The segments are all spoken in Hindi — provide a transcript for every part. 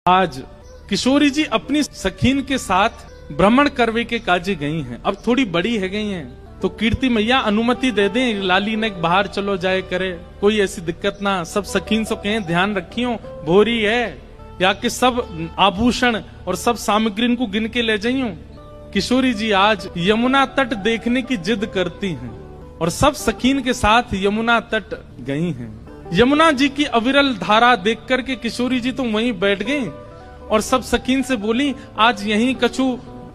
आज किशोरी जी अपनी सखीन के साथ भ्रमण करवे के काजे गई हैं। अब थोड़ी बड़ी है गई हैं, तो कीर्ति मैया अनुमति दे दें लाली ने बाहर चलो जाए करे, कोई ऐसी दिक्कत ना। सब सखीन से कहें ध्यान रखियो भोरी है, या कि सब आभूषण और सब सामग्री को गिन के ले जाइयो। किशोरी जी आज यमुना तट देखने की जिद करती हैं और सब सखीन के साथ यमुना तट गई हैं। यमुना जी की अविरल धारा देख करके किशोरी जी तो वहीं बैठ गई और सब सखीन से बोली, आज यहीं कछु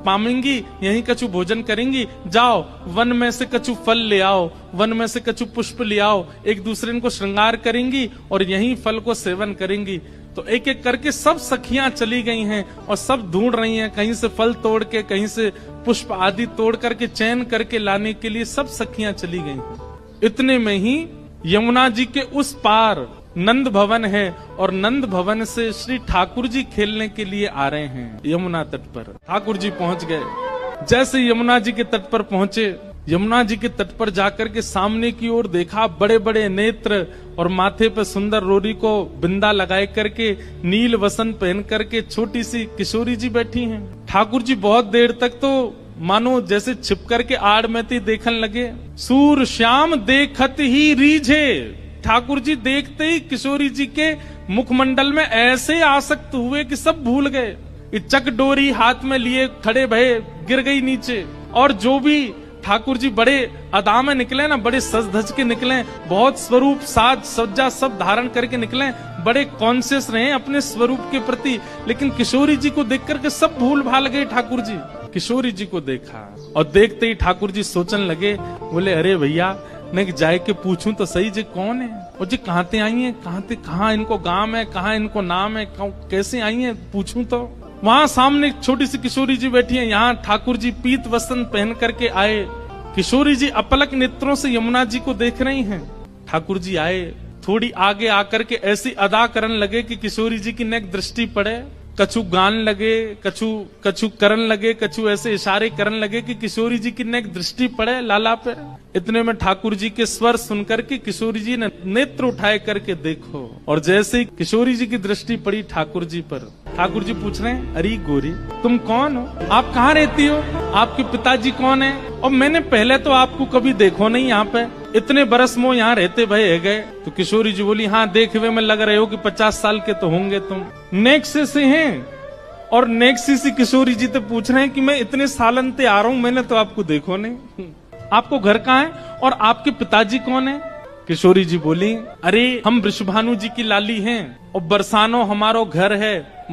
पामेंगी, यहीं कछु भोजन करेंगी, जाओ वन में से कछु फल ले आओ, वन में से कछु पुष्प ले आओ, एक दूसरे को श्रृंगार करेंगी और यहीं फल को सेवन करेंगी। तो एक एक करके सब सखियां चली गई हैं और सब ढूंढ रही हैं, कहीं से फल तोड़ के, कहीं से पुष्प आदि तोड़ करके चयन करके लाने के लिए सब सखियां चली गई हैं। इतने में ही यमुना जी के उस पार नंद भवन है और नंद भवन से श्री ठाकुर जी खेलने के लिए आ रहे हैं। यमुना तट पर ठाकुर जी पहुंच गए। जैसे यमुना जी के तट पर पहुंचे, यमुना जी के तट पर जाकर के सामने की ओर देखा, बड़े बड़े नेत्र और माथे पर सुंदर रोरी को बिंदा लगाए करके, नील वसन पहन करके छोटी सी किशोरी जी बैठी हैं। ठाकुर जी बहुत देर तक तो मानो जैसे छिप करके आड़ में थी देखने लगे। सूर श्याम देखत ही रीझे, ठाकुर जी देखते ही किशोरी जी के मुखमंडल में ऐसे आसक्त हुए कि सब भूल गए। चक डोरी हाथ में लिए खड़े भये, गिर गई नीचे। और जो भी ठाकुर जी बड़े अदा में निकले ना, बड़े सज धज के निकले, बहुत स्वरूप साज सज्जा सब धारण करके निकले, बड़े कॉन्शियस रहे अपने स्वरूप के प्रति। लेकिन किशोरी जी को देख करके सब भूल भाल गए। ठाकुर जी किशोरी जी को देखा और देखते ही ठाकुर जी सोचने लगे, बोले अरे भैया मैं जाए के पूछूं तो सही जी कौन है, और जी कहाँ ते आई है, कहाँ इनको गांव है, कहाँ इनको नाम है, कैसे आई है, पूछूं तो। वहां सामने एक छोटी सी किशोरी जी बैठी है, यहाँ ठाकुर जी पीत वस्त्र पहन करके आए। किशोरी जी अपलक नेत्रों से यमुना जी को देख रही हैं। ठाकुर जी आए, थोड़ी आगे आकर के ऐसी अदा करने लगे कि किशोरी जी की नेक दृष्टि पड़े। कछु गान लगे, कछु करन लगे, कछु ऐसे इशारे करने लगे कि किशोरी जी की नेक दृष्टि पड़े लाला पे। इतने में ठाकुर जी के स्वर सुनकर के किशोरी जी ने नेत्र उठाए करके देखो, और जैसे ही किशोरी जी की दृष्टि पड़ी ठाकुर जी पर, ठाकुर जी पूछ रहे हैं, अरे गोरी तुम कौन हो, आप कहाँ रहती हो, आपके पिताजी कौन है, और मैंने पहले तो आपको कभी देखो नहीं यहाँ पे, इतने बरस मोह यहाँ रहते भय गए। तो किशोरी जी बोली, हाँ देखे में लग रहे हो कि 50 साल के तो होंगे तुम। नेक्सी से हैं, और नेक्सी से किशोरी जी तो पूछ रहे हैं कि मैं इतने सालन ते आ रहा हूँ, मैंने तो आपको देखो नहीं, आपको घर कहाँ है और आपके पिताजी कौन है। किशोरी जी बोली, अरे हम वृषभानु जी की लाली हैं और बरसानो हमारो घर है।